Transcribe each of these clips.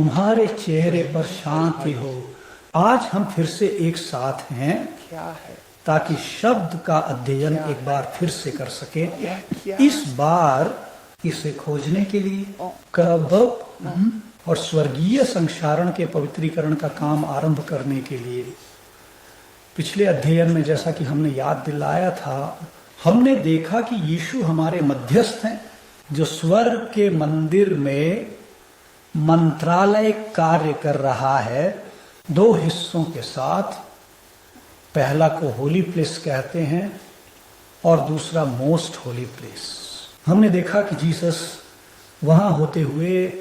तुम्हारे चेहरे पर शांति हो। आज हम फिर से एक साथ हैं क्या है ताकि शब्द का अध्ययन एक बार फिर से कर सके। इस बार इसे खोजने के लिए कब और स्वर्गीय संसारण के पवित्रीकरण का काम आरंभ करने के लिए। पिछले अध्ययन में जैसा कि हमने याद दिलाया था, हमने देखा कि यीशु हमारे मध्यस्थ हैं जो स्वर्ग के मंदिर में मंत्रालय कार्य कर रहा है दो हिस्सों के साथ। पहला को होली प्लेस कहते हैं और दूसरा मोस्ट होली प्लेस। हमने देखा कि जीसस वहां होते हुए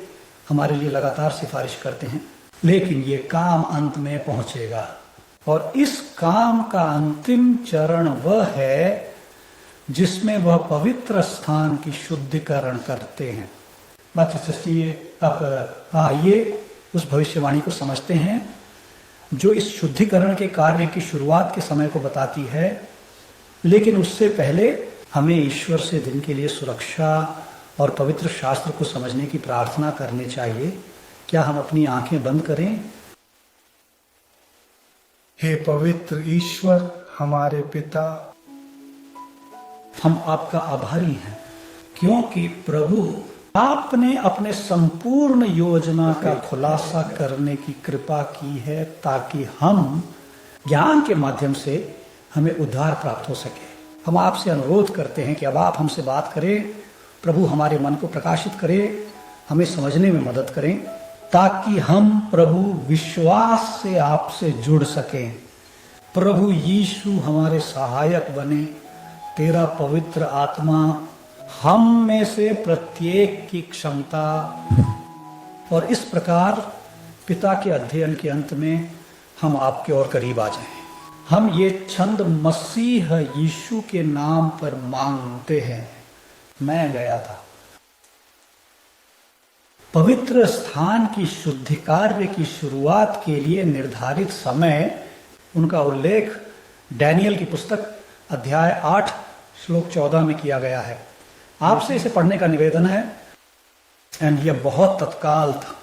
हमारे लिए लगातार सिफारिश करते हैं, लेकिन ये काम अंत में पहुंचेगा और इस काम का अंतिम चरण वह है जिसमें वह पवित्र स्थान की शुद्धिकरण करते हैं। बात चलिए अब आइए उस भविष्यवाणी को समझते हैं जो इस शुद्धिकरण के कार्य की शुरुआत के समय को बताती है। लेकिन उससे पहले हमें ईश्वर से दिन के लिए सुरक्षा और पवित्र शास्त्र को समझने की प्रार्थना करनी चाहिए। क्या हम अपनी आंखें बंद करें? हे पवित्र ईश्वर हमारे पिता, हम आपका आभारी हैं क्योंकि प्रभु आपने अपने संपूर्ण योजना का खुलासा करने की कृपा की है ताकि हम ज्ञान के माध्यम से हमें उद्धार प्राप्त हो सके। हम आपसे अनुरोध करते हैं कि अब आप हमसे बात करें। प्रभु हमारे मन को प्रकाशित करें, हमें समझने में मदद करें ताकि हम प्रभु विश्वास से आपसे जुड़ सकें। प्रभु यीशु हमारे सहायक बने। तेरा पवित्र आत्मा हम में से प्रत्येक की क्षमता और इस प्रकार पिता के अध्ययन के अंत में हम आपके और करीब आ जाएं। हम ये छंद मसीह यीशु के नाम पर मांगते हैं। मैं गया था। पवित्र स्थान की शुद्धि कार्य की शुरुआत के लिए निर्धारित समय, उनका उल्लेख डैनियल की पुस्तक अध्याय 8 श्लोक 14 में किया गया है। आपसे इसे पढ़ने का निवेदन है। एंड यह बहुत तत्काल था।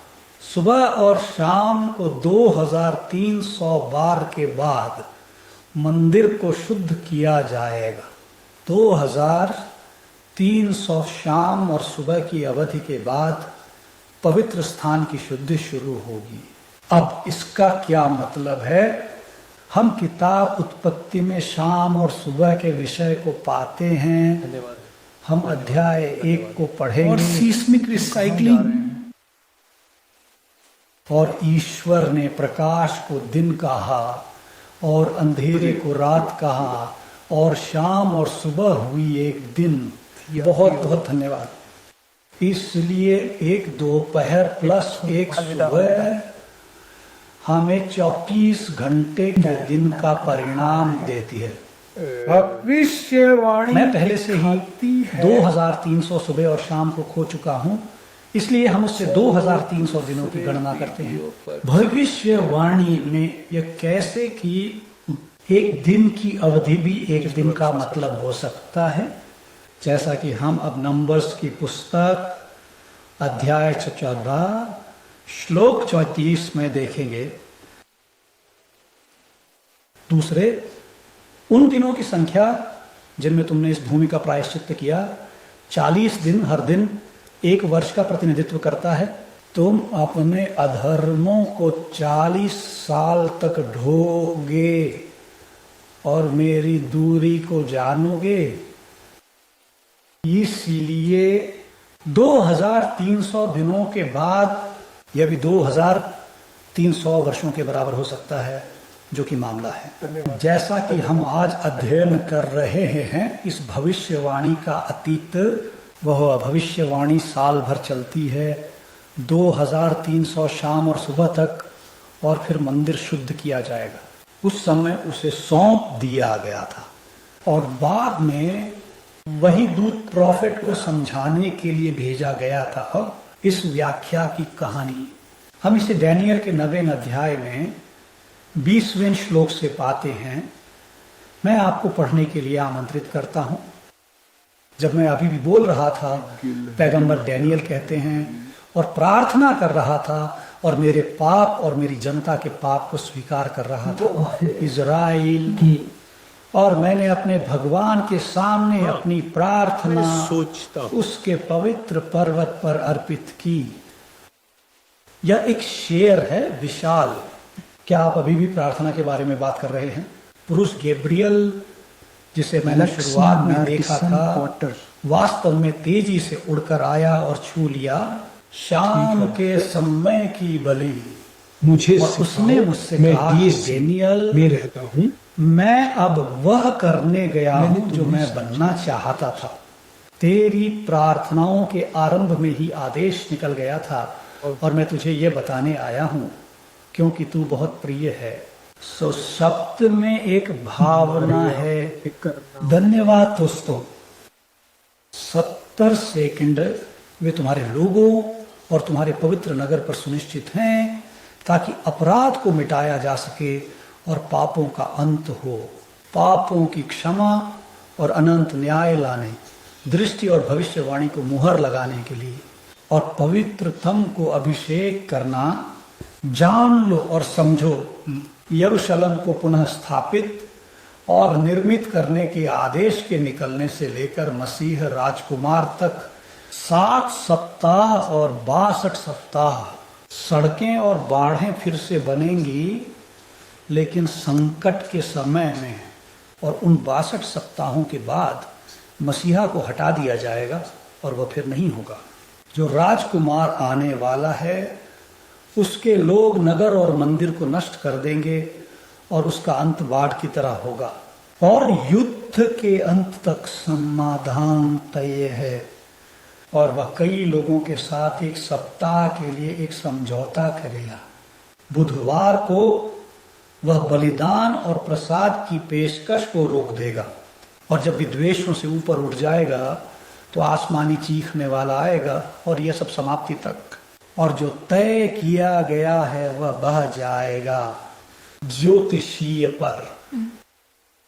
सुबह और शाम को 2300 बार के बाद मंदिर को शुद्ध किया जाएगा। 2300 शाम और सुबह की अवधि के बाद पवित्र स्थान की शुद्धि शुरू होगी। अब इसका क्या मतलब है? हम किताब उत्पत्ति में शाम और सुबह के विषय को पाते हैं। धन्यवाद। हम अध्याय 1 को पढ़ेंगे और सीस्मिक रिसाइकलिंग, और ईश्वर ने प्रकाश को दिन कहा और अंधेरे को रात कहा और शाम और सुबह हुई एक दिन। बहुत बहुत धन्यवाद। इसलिए एक दोपहर प्लस एक सुबह हमें 24 घंटे के दिन का परिणाम देती है। भविष्यवाणी मैं पहले से ही 2300 सुबह और शाम को खो चुका हूं, इसलिए हम उससे 2300 दिनों की गणना करते हैं। भविष्यवाणी में यह कैसे कि एक दिन की अवधि भी एक दिन का मतलब हो सकता है, जैसा कि हम अब नंबर्स की पुस्तक अध्याय 14 श्लोक 34 में देखेंगे। दूसरे, उन दिनों की संख्या जिनमें तुमने इस भूमि का प्रायश्चित्त किया, 40 दिन हर दिन एक वर्ष का प्रतिनिधित्व करता है। तुम अपने अधर्मों को 40 साल तक ढोगे और मेरी दूरी को जानोगे। इसलिए 2300 दिनों के बाद यह भी 2300 वर्षों के बराबर हो सकता है, जो कि मामला है। जैसा कि हम आज अध्ययन कर रहे हैं, इस भविष्यवाणी का अतीत, वह भविष्यवाणी साल भर चलती है, 2300 शाम और सुबह तक, और फिर मंदिर शुद्ध किया जाएगा। उस समय उसे सौंप दिया गया था और बाद में वही दूत प्रॉफिट को समझाने के लिए भेजा गया था। इस व्याख्या की कहानी हम इसे डैनियल के 9वें अध्याय में 20वें श्लोक से पाते हैं। मैं आपको पढ़ने के लिए आमंत्रित करता हूं। जब मैं अभी भी बोल रहा था, पैगंबर डैनियल कहते हैं, और प्रार्थना कर रहा था और मेरे पाप और मेरी जनता के पाप को स्वीकार कर रहा था, इज़राइल की। और मैंने अपने भगवान के सामने अपनी प्रार्थना सोचता उसके पवित्र पर्वत पर अर्पित की। यह एक शेर है विशाल। क्या आप अभी भी प्रार्थना के बारे में बात कर रहे हैं? पुरुष गैब्रियल, जिसे मैंने शुरुआत में देखा था, वास्तव में तेजी से उड़कर आया और छू लिया शाम के समय की बलि। मुझे और उसने मुझसे कहा कि डेनियल, में रहता हूँ, मैं अब वह करने गया हूँ जो मैं बनना चाहता था। तेरी प्रार्थनाओं के आरंभ में ही आदेश निकल गया था और मैं तुझे ये बताने आया हूँ क्योंकि तू बहुत प्रिय है। सो शब्द में एक भावना है। धन्यवाद दोस्तों। 70 सेकंड वे तुम्हारे लोगों और तुम्हारे पवित्र नगर पर सुनिश्चित हैं ताकि अपराध को मिटाया जा सके और पापों का अंत हो, पापों की क्षमा और अनंत न्याय लाने, दृष्टि और भविष्यवाणी को मुहर लगाने के लिए और पवित्रतम को अभिषेक करना। जान लो और समझो, यरूशलेम को पुनः स्थापित और निर्मित करने के आदेश के निकलने से लेकर मसीह राजकुमार तक 60 सप्ताह और 62 सप्ताह सड़कें और बाढ़ें फिर से बनेंगी, लेकिन संकट के समय में। और उन 62 सप्ताहों के बाद मसीहा को हटा दिया जाएगा और वह फिर नहीं होगा। जो राजकुमार आने वाला है उसके लोग नगर और मंदिर को नष्ट कर देंगे और उसका अंत बाढ़ की तरह होगा और युद्ध के अंत तक समाधान तय है। और वह कई लोगों के साथ एक सप्ताह के लिए एक समझौता करेगा। बुधवार को वह बलिदान और प्रसाद की पेशकश को रोक देगा और जब विद्वेषों से ऊपर उठ जाएगा तो आसमानी चीखने वाला आएगा और यह सब समाप्ति तक। और जो तय किया गया है वह बह जाएगा ज्योतिषीय पर।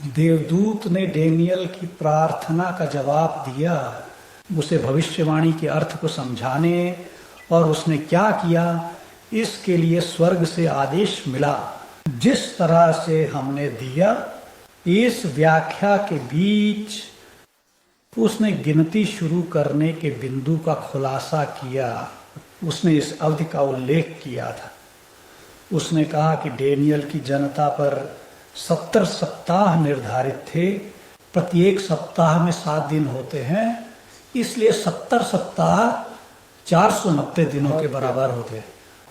देवदूत ने डेनियल की प्रार्थना का जवाब दिया, उसे भविष्यवाणी के अर्थ को समझाने, और उसने क्या किया इसके लिए स्वर्ग से आदेश मिला। जिस तरह से हमने दिया, इस व्याख्या के बीच उसने गिनती शुरू करने के बिंदु का खुलासा किया। उसने इस अवधि का उल्लेख किया था। उसने कहा कि डेनियल की जनता पर 70 सप्ताह निर्धारित थे। प्रत्येक सप्ताह में 7 दिन होते हैं, इसलिए 70 सप्ताह 490 दिनों के बराबर होते हैं।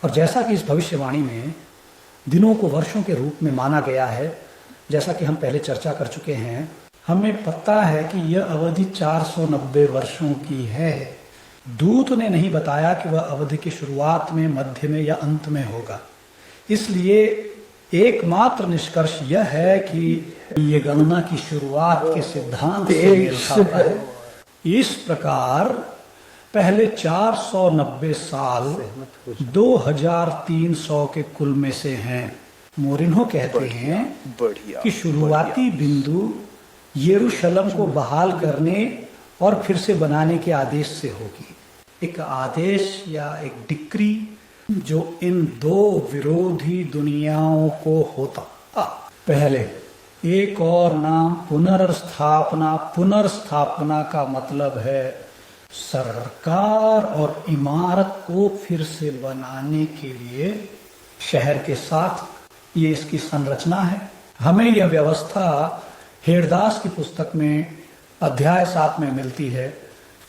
और जैसा कि इस भविष्यवाणी में दिनों को वर्षों के रूप में माना गया है, जैसा कि हम पहले चर्चा कर चुके हैं, हमें पता है कि यह अवधि 490 वर्षों की है। दूत ने नहीं बताया कि वह अवधि की शुरुआत में, मध्य में या अंत में होगा। इसलिए एकमात्र निष्कर्ष यह है कि ये गणना की शुरुआत के सिद्धांत से मेल खाता है। इस प्रकार पहले 490 साल 2300 के कुल में से हैं। मोरिन्हो कहते हैं कि शुरुआती बिंदु यरूशलेम को बहाल करने और फिर से बनाने के आदेश से होगी। एक आदेश या एक डिक्री जो इन दो विरोधी दुनियाओं को होता। पहले एक और नाम पुनर्स्थापना। पुनर्स्थापना का मतलब है सरकार और इमारत को फिर से बनाने के लिए शहर के साथ। ये इसकी संरचना है। हमें यह व्यवस्था हेरदास की पुस्तक में अध्याय 7 में मिलती है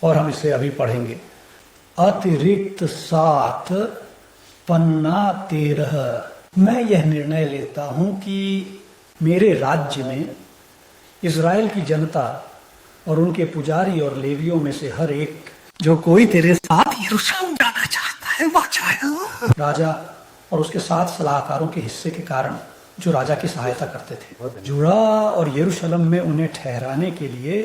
और हम इसे अभी पढ़ेंगे। अतिरिक्त 7 पन्ना 13। मैं यह निर्णय लेता हूं कि मेरे राज्य में इज़राइल की जनता और उनके पुजारी और लेवियों में से हर एक जो कोई तेरे साथ यरूशलेम जाना चाहता है वह चाहे। राजा और उसके साथ सलाहकारों के हिस्से के कारण जो राजा की सहायता करते थे, जुड़ा और यरूशलेम में उन्हें ठहराने के लिए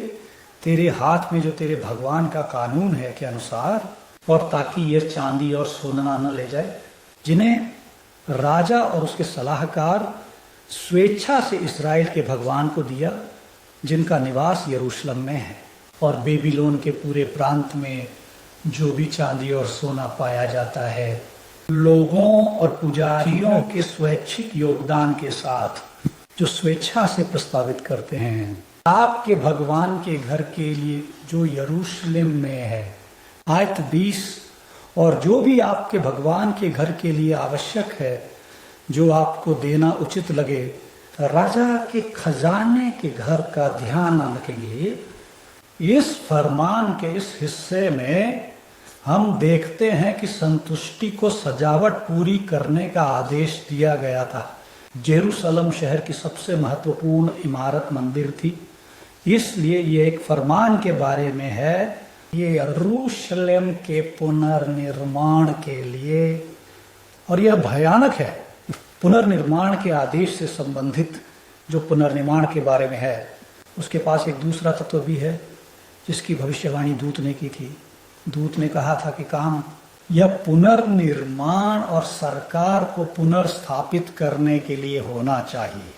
तेरे हाथ में जो तेरे भगवान का कानून है के अनुसार, और ताकि ये चांदी और सोना न ले जाए, जिन्हें राजा और उसके सलाहकार स्वेच्छा से इस्राएल के भगवान को दिया, जिनका निवास यरूशलेम में है। और बेबीलोन के पूरे प्रांत में जो भी चांदी और सोना पाया जाता है लोगों और पुजारियों के स्वैच्छिक योगदान के साथ जो स्वेच्छा से प्रस्तावित करते हैं आपके भगवान के घर के लिए जो यरूशलेम में है, आयत 20, और जो भी आपके भगवान के घर के लिए आवश्यक है, जो आपको देना उचित लगे, राजा के खजाने के घर का ध्यान रखेंगे। इस फरमान के इस हिस्से में हम देखते हैं कि संतुष्टि को सजावट पूरी करने का आदेश दिया गया था। जेरूशलम शहर की सबसे महत्वपूर्ण इमारत मंदिर थी, इसलिए ये एक फरमान के बारे में है। ये यरूशलेम के पुनर्निर्माण के लिए, और यह भयानक है, पुनर्निर्माण के आदेश से संबंधित जो पुनर्निर्माण के बारे में है, उसके पास एक दूसरा तत्व भी है जिसकी भविष्यवाणी दूत ने की थी। दूत ने कहा था कि काम यह पुनर्निर्माण और सरकार को पुनर्स्थापित करने के लिए होना चाहिए।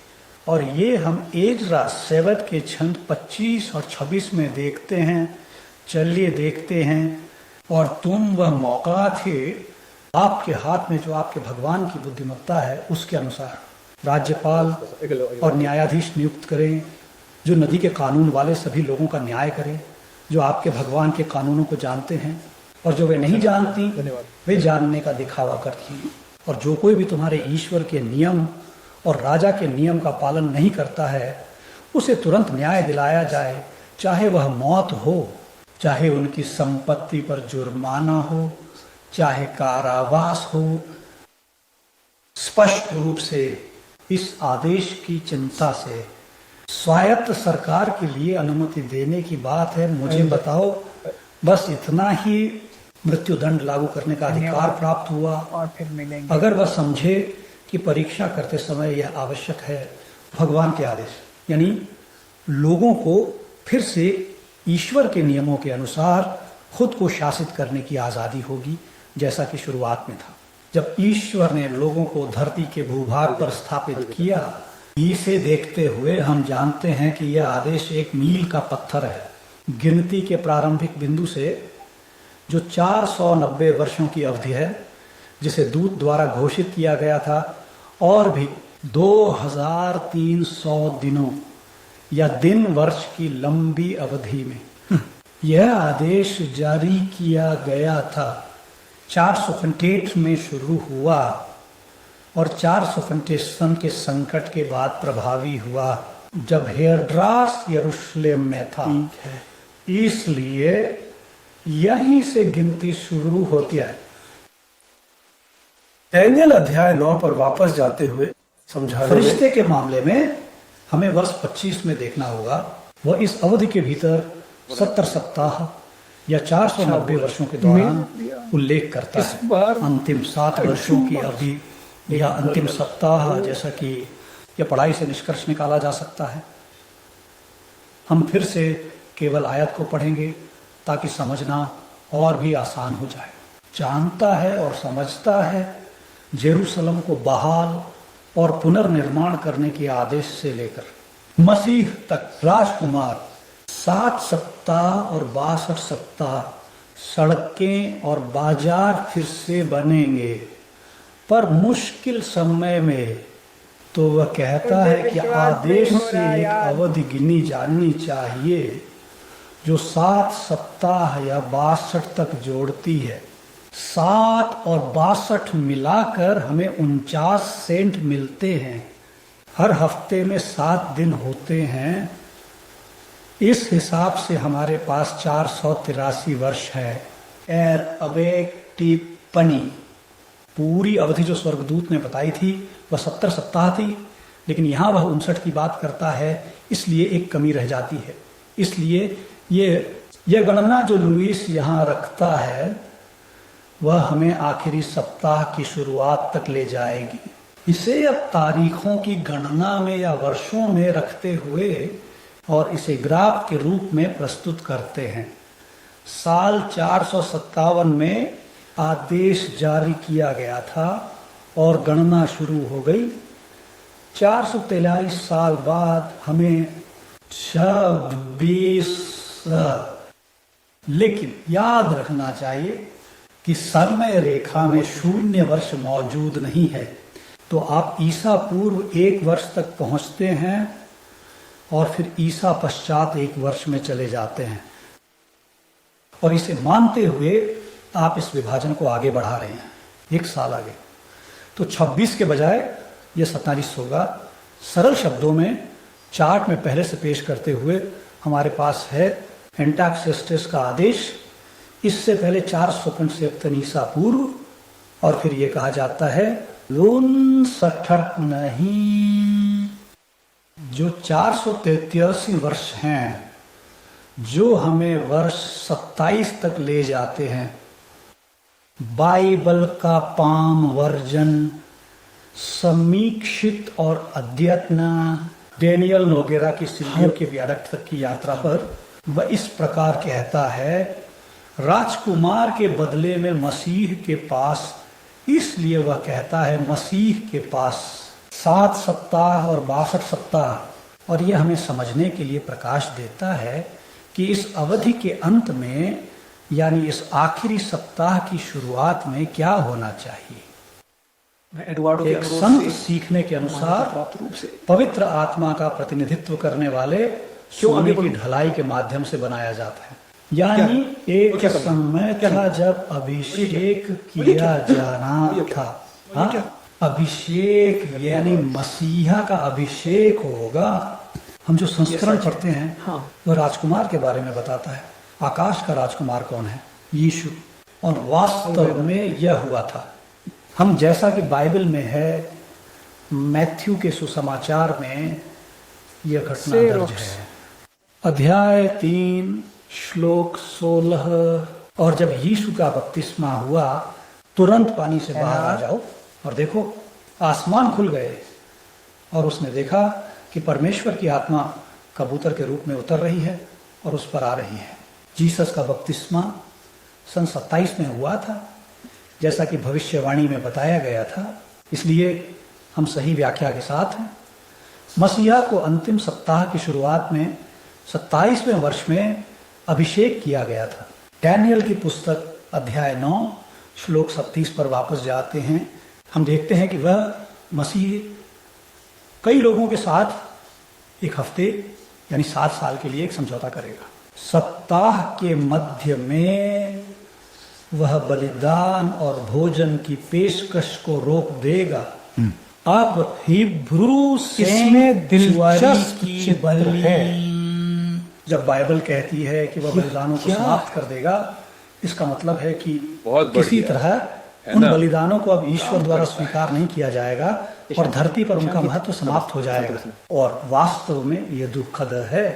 और ये हम एजरा 7 के छंद 25 और 26 में देखते हैं। चलिए देखते हैं। और तुम वह मौका थे आपके हाथ में जो आपके भगवान की बुद्धिमत्ता है उसके अनुसार राज्यपाल और न्यायाधीश नियुक्त करें, जो नदी के कानून वाले सभी लोगों का न्याय करें, जो आपके भगवान के कानूनों को जानते हैं, और जो वे नहीं जानती वे जानने का दिखावा करती हैं। और जो कोई भी तुम्हारे ईश्वर के नियम और राजा के नियम का पालन नहीं करता है, उसे तुरंत न्याय दिलाया जाए, चाहे वह मौत हो, चाहे उनकी संपत्ति पर जुर्माना हो, चाहे कारावास हो। स्पष्ट रूप से इस आदेश की चिंता से स्वायत्त सरकार के लिए अनुमति देने की बात है। मुझे बताओ, बस इतना ही मृत्युदंड लागू करने का अधिकार प्राप्त हुआ, और फिर मिलेंगे। अगर वह समझे कि परीक्षा करते समय यह आवश्यक है। भगवान के आदेश यानी लोगों को फिर से ईश्वर के नियमों के अनुसार खुद को शासित करने की आज़ादी होगी, जैसा कि शुरुआत में था जब ईश्वर ने लोगों को धरती के भूभाग पर स्थापित किया। इसे देखते हुए हम जानते हैं कि यह आदेश एक मील का पत्थर है। गिनती के प्रारंभिक बिंदु से जो 490 वर्षों की अवधि है, जिसे दूत द्वारा घोषित किया गया था, और भी 2300 दिनों या दिन वर्ष की लंबी अवधि में यह आदेश जारी किया गया था। 458 में शुरू हुआ और 458 के संकट के बाद प्रभावी हुआ, जब हेरोद्रास यरूशलेम में था। इसलिए यहीं से गिनती शुरू होती है। डैनियल अध्याय 9 पर वापस जाते हुए समझाने में फरिश्ते के मामले में हमें वर्ष 25 में देखना होगा। वह इस अवधि के भीतर 70 सप्ताह या 490 वर्षों के दौरान उल्लेख करता है। अंतिम 7 वर्षों की अवधि या अंतिम सप्ताह, जैसा कि यह पढ़ाई से निष्कर्ष निकाला जा सकता है। हम फिर से केवल आयत को पढ़ेंगे ताकि समझना और भी आसान हो जाए। जानता है और समझता है जेरूशलम को बहाल और पुनर्निर्माण करने के आदेश से लेकर मसीह तक राजकुमार 7 सप्ताह और 62 सप्ताह सड़कें और बाजार फिर से बनेंगे, पर मुश्किल समय में तो वह कहता है कि आदेश से एक अवधि गिनी जानी चाहिए जो 7 सप्ताह या 62 तक जोड़ती है। 7 और 62 मिलाकर हमें 49 सेंट मिलते हैं। हर हफ्ते में 7 दिन होते हैं। इस हिसाब से हमारे पास 483 वर्ष है। एर अब एक टिप्पणी, पूरी अवधि जो स्वर्गदूत ने बताई थी वह 70 सप्ताह थी, लेकिन यहाँ वह 59 की बात करता है, इसलिए एक कमी रह जाती है। इसलिए ये गणना जो लुईस यहाँ रखता है वह हमें आखिरी सप्ताह की शुरुआत तक ले जाएगी। इसे अब तारीखों की गणना में या वर्षों में रखते हुए और इसे ग्राफ के रूप में प्रस्तुत करते हैं। साल 457 में आदेश जारी किया गया था और गणना शुरू हो गई। 443 साल बाद हमें 26, लेकिन याद रखना चाहिए कि समय रेखा में 0 वर्ष मौजूद नहीं है, तो आप ईसा पूर्व 1 वर्ष तक पहुंचते हैं और फिर ईसा पश्चात 1 वर्ष में चले जाते हैं। और इसे मानते हुए आप इस विभाजन को आगे बढ़ा रहे हैं 1 साल आगे। तो 26 के बजाय ये 47 होगा। सरल शब्दों में चार्ट में पहले से पेश करते हुए हमारे पास है एंटाक्सिस्टिस का आदेश, इससे पहले 455 ईसा पूर्व, और फिर ये कहा जाता है 59 नहीं, जो 483 वर्ष हैं, जो हमें वर्ष 27 तक ले जाते हैं। बाइबल का पाम वर्जन समीक्षित और अद्यतन डेनियल नोगेरा की सिद्धियों के व्याडक्ट तक की यात्रा पर वह इस प्रकार कहता है, राजकुमार के बदले में मसीह के पास, इसलिए वह कहता है मसीह के पास 7 सप्ताह और 62 सप्ताह। और यह हमें समझने के लिए प्रकाश देता है कि इस अवधि के अंत में, यानी इस आखिरी सप्ताह की शुरुआत में क्या होना चाहिए। एक संत सीखने के अनुसार पवित्र आत्मा का प्रतिनिधित्व करने वाले सोने की ढलाई के माध्यम से बनाया जाता है। यानी एक समय था जब अभिषेक किया जाना था। हाँ? अभिषेक यानी मसीहा का अभिषेक होगा। हम जो संस्करण पढ़ते हैं वह राजकुमार के बारे में बताता है। आकाश का राजकुमार कौन है? यीशु। और वास्तव में यह हुआ था। हम जैसा कि बाइबल में है, मैथ्यू के सुसमाचार में यह घटना दर्ज है। अध्याय 3 श्लोक 16। और जब यीशु का बपतिस्मा हुआ, तुरंत पानी से बाहर आ जाओ। और देखो, आसमान खुल गए और उसने देखा कि परमेश्वर की आत्मा कबूतर के रूप में उतर रही है और उस पर आ रही है। जीसस का बपतिस्मा सन 27 में हुआ था, जैसा कि भविष्यवाणी में बताया गया था। इसलिए हम सही व्याख्या के साथ हैं। मसीहा को अंतिम सप्ताह की शुरुआत में 27वें वर्ष में अभिषेक किया गया था। डैनियल की पुस्तक अध्याय 9 श्लोक 37 पर वापस जाते हैं। हम देखते हैं कि वह मसीह कई लोगों के साथ 1 हफ्ते यानी 7 साल के लिए एक समझौता करेगा। सप्ताह के मध्य में वह बलिदान और भोजन की पेशकश को रोक देगा। अब हिब्रू इसमें दिलचस्प चित्र है। जब बाइबल कहती है कि वह बलिदानों को समाप्त कर देगा, इसका मतलब है कि किसी तरह उन बलिदानों को अब ईश्वर द्वारा स्वीकार नहीं किया जाएगा और धरती पर उनका महत्व समाप्त हो जाएगा। और वास्तव में यह दुखद है।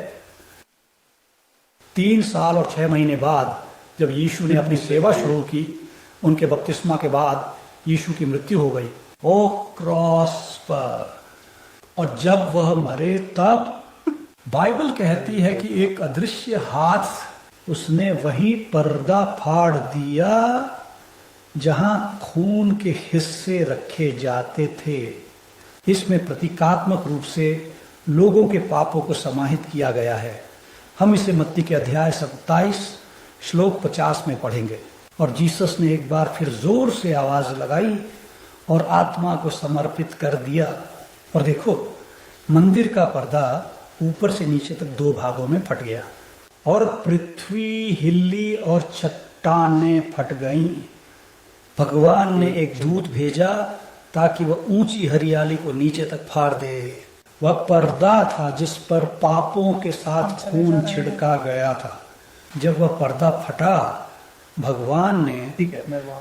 3 साल और 6 महीने बाद जब यीशु ने अपनी सेवा शुरू की, उनके बपतिस्मा के बाद यीशु की मृत्यु हो गई ओ क्रॉस पर। और जब वह मरे तब बाइबल कहती है कि एक अदृश्य हाथ उसने वही पर्दा फाड़ दिया जहां खून के हिस्से रखे जाते थे। इसमें प्रतीकात्मक रूप से लोगों के पापों को समाहित किया गया है। हम इसे मत्ती के अध्याय 27 श्लोक 50 में पढ़ेंगे। और जीसस ने एक बार फिर जोर से आवाज लगाई और आत्मा को समर्पित कर दिया। और देखो, मंदिर का पर्दा ऊपर से नीचे तक 2 भागों में फट गया और पृथ्वी हिल्ली और चट्टानें फट गईं। भगवान ने एक दूत भेजा ताकि वह ऊंची हरियाली को नीचे तक फाड़ दे। वह पर्दा था जिस पर पापों के साथ खून छिड़का गया था। जब वह पर्दा फटा, भगवान ने,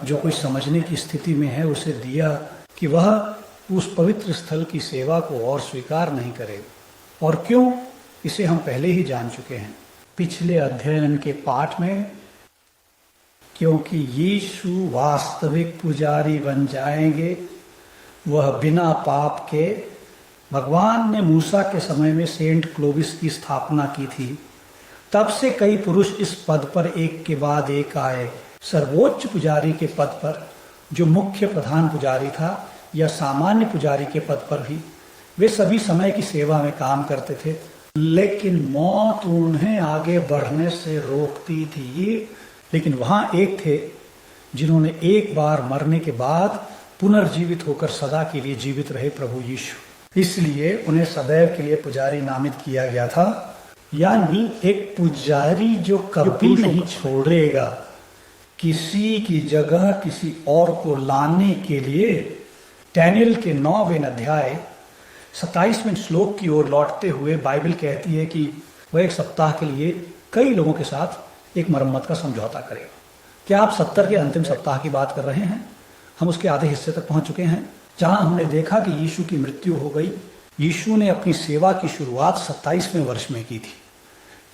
जो कोई समझने की स्थिति में है, उसे दिया कि वह उस पवित्र स्थल की सेवा को और स्वीकार नहीं करे। और क्यों, इसे हम पहले ही जान चुके हैं पिछले अध्ययन के पाठ में। क्योंकि यीशु वास्तविक पुजारी बन जाएंगे, वह बिना पाप के। भगवान ने मूसा के समय में सेंट क्लोविस की स्थापना की थी। तब से कई पुरुष इस पद पर एक के बाद एक आए। सर्वोच्च पुजारी के पद पर, जो मुख्य प्रधान पुजारी था, या सामान्य पुजारी के पद पर भी, वे सभी समय की सेवा में काम करते थे। लेकिन मौत उन्हें आगे बढ़ने से रोकती थी। लेकिन वहां एक थे जिन्होंने एक बार मरने के बाद पुनर्जीवित होकर सदा के लिए जीवित रहे प्रभु यीशु। इसलिए उन्हें सदैव के लिए पुजारी नामित किया गया था, यानी एक पुजारी जो कभी नहीं छोड़ेगा किसी की जगह किसी और को लाने के लिए। डैनियल के 9वें अध्याय 27वें श्लोक की ओर लौटते हुए बाइबल कहती है कि वह एक सप्ताह के लिए कई लोगों के साथ एक मरम्मत का समझौता करेगा। क्या आप 70 के अंतिम सप्ताह की बात कर रहे हैं? हम उसके आधे हिस्से तक पहुंच चुके हैं, जहां हमने देखा कि यीशु की मृत्यु हो गई। यीशु ने अपनी सेवा की शुरुआत 27वें वर्ष में की थी।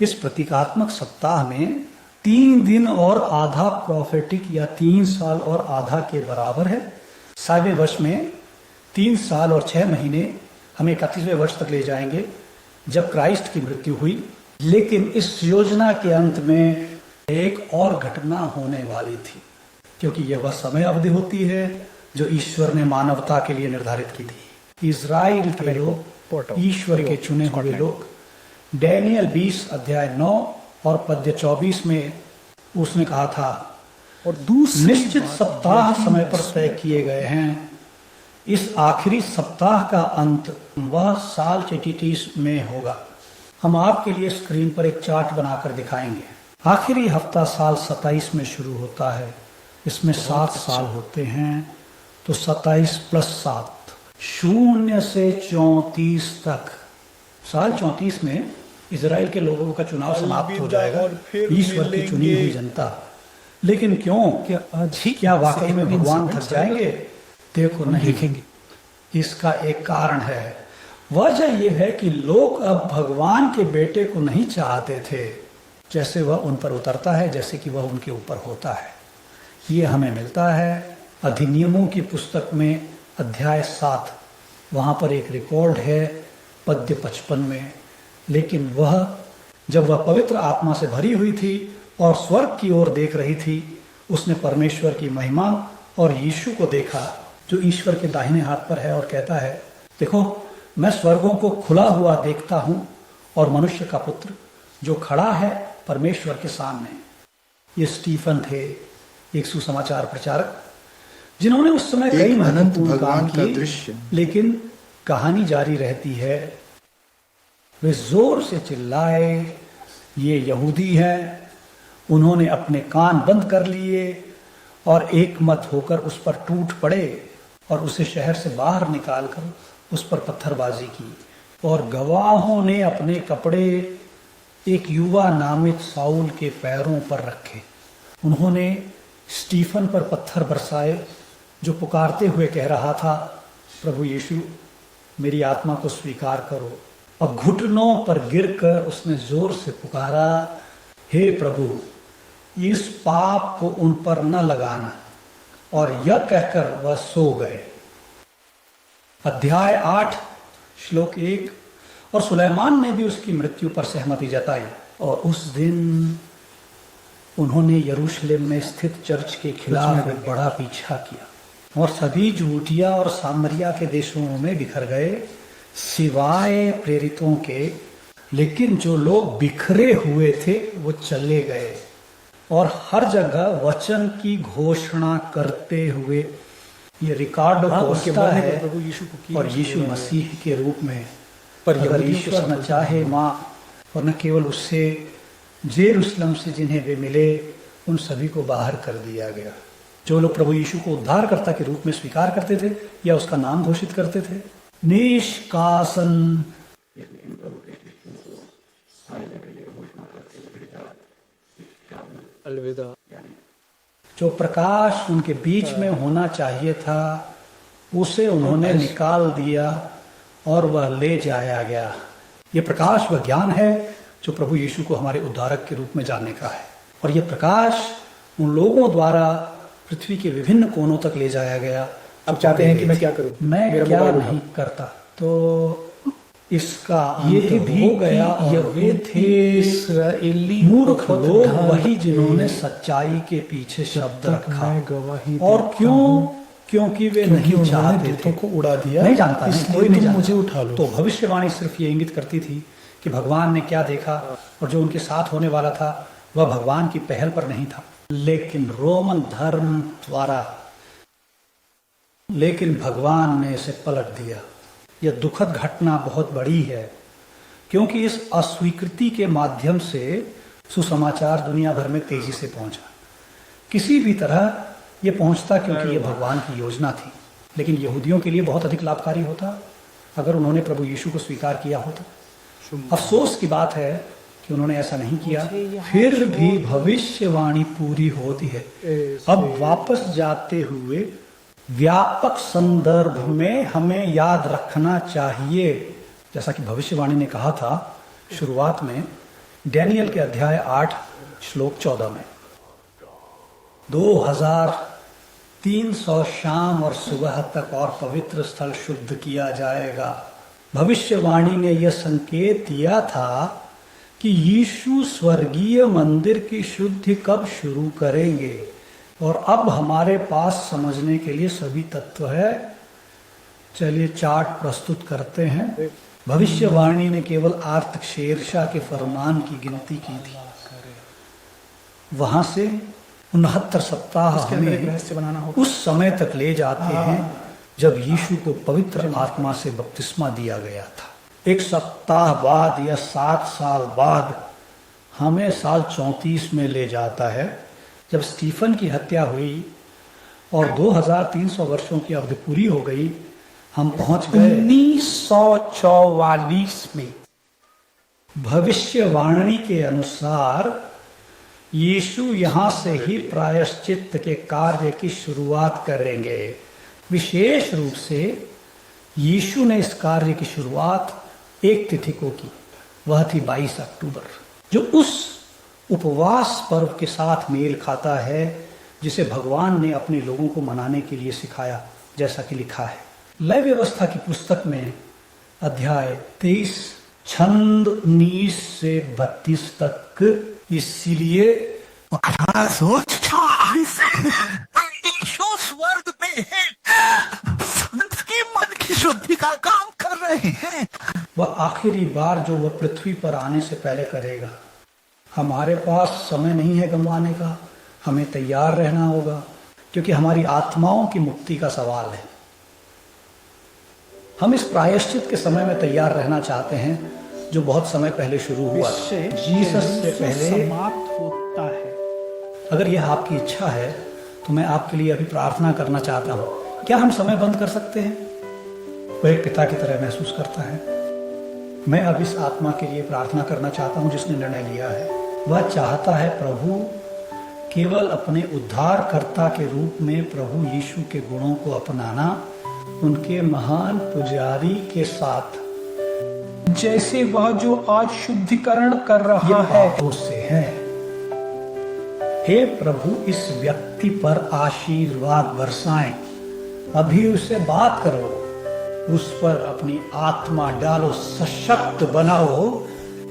इस प्रतीकात्मक सप्ताह में 3 दिन और आधा प्रोफेटिक या 3 साल और आधा के बराबर है। 7वें वर्ष में 3 साल और 6 महीने हमें 31वें वर्ष तक ले जाएंगे, जब क्राइस्ट की मृत्यु हुई। लेकिन इस योजना के अंत में एक और घटना होने वाली थी, क्योंकि यह वह समय अवधि होती है जो ईश्वर ने मानवता के लिए निर्धारित की थी। इजराइल के लोग, ईश्वर के चुने हुए लोग। डैनियल 20 अध्याय 9 और पद्य 24 में उसने कहा था, और दूसरी निश्चित सप्ताह समय पर तय किए गए हैं। इस आखिरी सप्ताह का अंत वह साल 33 में होगा। हम आपके लिए स्क्रीन पर एक चार्ट बनाकर दिखाएंगे। आखिरी हफ्ता साल 27 में शुरू होता है। इसमें 7 साल होते हैं, तो 27 + 7 0 से 34 तक। साल 34 में इजराइल के लोगों का चुनाव समाप्त हो जाएगा, ईश्वर की चुनी हुई जनता। लेकिन क्यों? क्या वाकई में भगवान थक जाएंगे? देखो, नहीं देखेंगे। इसका एक कारण है। वजह यह है कि लोग अब भगवान के बेटे को नहीं चाहते थे, जैसे वह उन पर उतरता है, जैसे कि वह उनके ऊपर होता है। ये हमें मिलता है अधिनियमों की पुस्तक में अध्याय 7। वहाँ पर एक रिकॉर्ड है पद्य 55 में। लेकिन जब वह पवित्र आत्मा से भरी हुई थी और स्वर्ग की ओर देख रही थी, उसने परमेश्वर की महिमा और यीशु को देखा, जो ईश्वर के दाहिने हाथ पर है, और कहता है, देखो, मैं स्वर्गों को खुला हुआ देखता हूँ और मनुष्य का पुत्र जो खड़ा है परमेश्वर के सामने। ये स्टीफन थे, एक सुसमाचार प्रचारक, जिन्होंने उस समय कई महत्वपूर्ण काम किए। लेकिन कहानी जारी रहती है। वे जोर से चिल्लाए, ये यहूदी हैं। उन्होंने अपने कान बंद कर लिए और एक मत होकर उस पर टूट पड़े और उसे शहर से बाहर निकालकर उस पर पत्थरबाजी की। और गवाहों ने अपने कपड़े एक युवा नामित साउल के पैरों पर रखे। उन्होंने स्टीफन पर पत्थर बरसाए, जो पुकारते हुए कह रहा था, प्रभु यीशु, मेरी आत्मा को स्वीकार करो। अब घुटनों पर गिरकर उसने जोर से पुकारा, हे प्रभु, इस पाप को उन पर न लगाना। और यह कहकर वह सो गए। अध्याय 8 श्लोक 1। और सुलेमान ने भी उसकी मृत्यु पर सहमति जताई, और उस दिन उन्होंने यरूशलेम में स्थित चर्च के खिलाफ एक बड़ा पीछा किया, और सभी जूटिया और सामरिया के देशों में बिखर गए, सिवाय प्रेरितों के। लेकिन जो लोग बिखरे हुए थे वो चले गए और हर जगह वचन की घोषणा करते हुए। ये रिकॉर्ड होता है प्रभु यीशु को, और यीशु मसीह के रूप में। पर अगर ईश्वर न चाहे माँ, और न केवल उससे, जेरूशलेम से जिन्हें वे मिले, उन सभी को बाहर कर दिया गया। जो लोग प्रभु यीशु को उद्धारकर्ता के रूप में स्वीकार करते थे या उसका नाम घोषित करते थे। निष्कासन। अलविदा। जो प्रकाश उनके बीच में होना चाहिए था, उसे उन्होंने निकाल दिया और वह ले जाया गया। ये प्रकाश वह ज्ञान है जो प्रभु यीशु को हमारे उद्धारक के रूप में जानने का है। और ये प्रकाश उन लोगों द्वारा पृथ्वी के विभिन्न कोनों तक ले जाया गया। अब चाहते हैं कि मैं क्या करूं? मैं क्या नहीं करता। तो इसका ये भी हो गया। और वे थे इस्राएली मूर्ख लोग, वही जिन्होंने सच्चाई के पीछे शब्द रखा। और क्यों? क्योंकि वे नहीं चाहते थे को उड़ा दिया। नहीं जानता, कोई नहीं जानता। मुझे उठा लो। तो भविष्यवाणी सिर्फ ये इंगित करती थी कि भगवान ने क्या देखा, और जो उनके साथ होने वाला था वह भगवान की पहल पर नहीं था। लेकिन रोमन धर्म द्वारा, लेकिन भगवान ने इसे पलट दिया। यह दुखद घटना बहुत बड़ी है, क्योंकि इस अस्वीकृति के माध्यम से सुसमाचार दुनिया भर में तेजी से पहुंचा। किसी भी तरह यह पहुंचता क्योंकि यह भगवान की योजना थी, लेकिन यहूदियों के लिए बहुत अधिक लाभकारी होता अगर उन्होंने प्रभु यीशु को स्वीकार किया होता। अफसोस की बात है कि उन्होंने ऐसा नहीं किया। फिर भी भविष्यवाणी पूरी होती है। अब वापस जाते हुए व्यापक संदर्भ में हमें याद रखना चाहिए, जैसा कि भविष्यवाणी ने कहा था शुरुआत में डैनियल के अध्याय 8 श्लोक 14 में, 2300 शाम और सुबह तक और पवित्र स्थल शुद्ध किया जाएगा। भविष्यवाणी ने यह संकेत दिया था कि यीशु स्वर्गीय मंदिर की शुद्धि कब शुरू करेंगे, और अब हमारे पास समझने के लिए सभी तत्व है। चलिए चार्ट प्रस्तुत करते हैं। भविष्यवाणी ने केवल आर्तशेरशाह के फरमान की गिनती की थी। वहां से 69 सप्ताह हमें उस समय तक ले जाते हैं जब यीशु को पवित्र आत्मा से बपतिस्मा दिया गया था। एक सप्ताह बाद या 7 साल बाद हमें साल 34 में ले जाता है, जब स्टीफन की हत्या हुई और 2300 वर्षों की अवधि पूरी हो गई। हम पहुंच गए 1944 में। भविष्यवाणी के अनुसार यीशु यहां से ही प्रायश्चित के कार्य की शुरुआत करेंगे। विशेष रूप से यीशु ने इस कार्य की शुरुआत एक तिथि को की, वह थी 22 अक्टूबर, जो उस उपवास पर्व के साथ मेल खाता है जिसे भगवान ने अपने लोगों को मनाने के लिए सिखाया, जैसा कि लिखा है लय व्यवस्था की पुस्तक में अध्याय 23 छंद 19 से 32 तक। इसीलिए 1840 स्वर्ग में है, के मन की शुद्धि का काम कर रहे हैं। वह आखिरी बार जो वह पृथ्वी पर आने से पहले करेगा। हमारे पास समय नहीं है गंवाने का, हमें तैयार रहना होगा, क्योंकि हमारी आत्माओं की मुक्ति का सवाल है। हम इस प्रायश्चित के समय में तैयार रहना चाहते हैं जो बहुत समय पहले शुरू हुआ, जीसस से पहले समाप्त होता है। अगर यह आपकी इच्छा है तो मैं आपके लिए अभी प्रार्थना करना चाहता हूँ। क्या हम समय बंद कर सकते हैं? वह एक पिता की तरह महसूस करता है। मैं अब इस आत्मा के लिए प्रार्थना करना चाहता हूँ जिसने निर्णय लिया है। वह चाहता है प्रभु केवल अपने उद्धारकर्ता के रूप में प्रभु यीशु के गुणों को अपनाना, उनके महान पुजारी के साथ, जैसे वह जो आज शुद्धिकरण कर रहा है उससे है। हे प्रभु, इस व्यक्ति पर आशीर्वाद बरसाएं। अभी उससे बात करो, उस पर अपनी आत्मा डालो, सशक्त बनाओ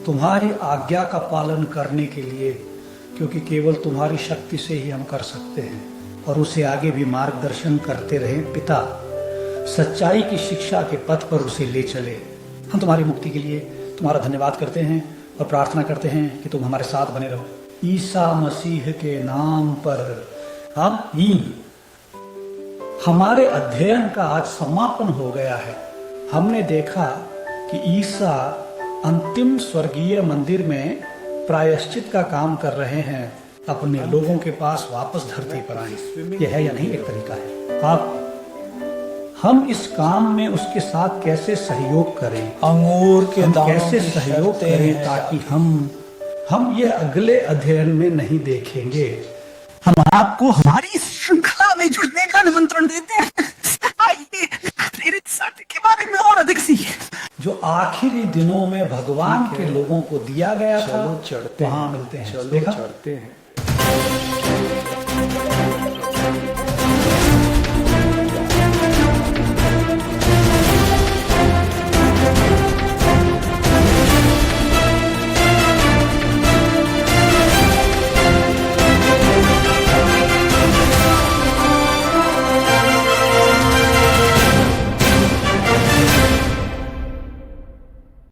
तुम्हारी आज्ञा का पालन करने के लिए, क्योंकि केवल तुम्हारी शक्ति से ही हम कर सकते हैं। और उसे आगे भी मार्गदर्शन करते रहे। पिता, सच्चाई की शिक्षा के पथ पर उसे ले चले। हम तुम्हारी मुक्ति के लिए तुम्हारा धन्यवाद करते हैं और प्रार्थना करते हैं कि तुम हमारे साथ बने रहो। ईसा मसीह के नाम पर आमीन। हमारे अध्ययन का आज समापन हो गया है। हमने देखा कि ईसा अंतिम स्वर्गीय मंदिर में प्रायश्चित का काम कर रहे हैं, अपने लोगों के पास वापस धरती पर आए। यह है या नहीं एक तरीका है। आप हम इस काम में उसके साथ कैसे सहयोग करें, अंगूर के दानों कैसे की सहयोग शर्तें करें हैं। ताकि हम ये अगले अध्ययन में नहीं देखेंगे। हम आपको हमारी इस श्रृंखला में जुड़ने का निमंत्रण देते हैं। आइए प्रेरित साथी के बारे में और अधिक सीखें, जो आखिरी दिनों में भगवान के लोगों को दिया गया था। चलो चढ़ते वहां हैं, मिलते हैं। चलो देखा? चढ़ते हैं।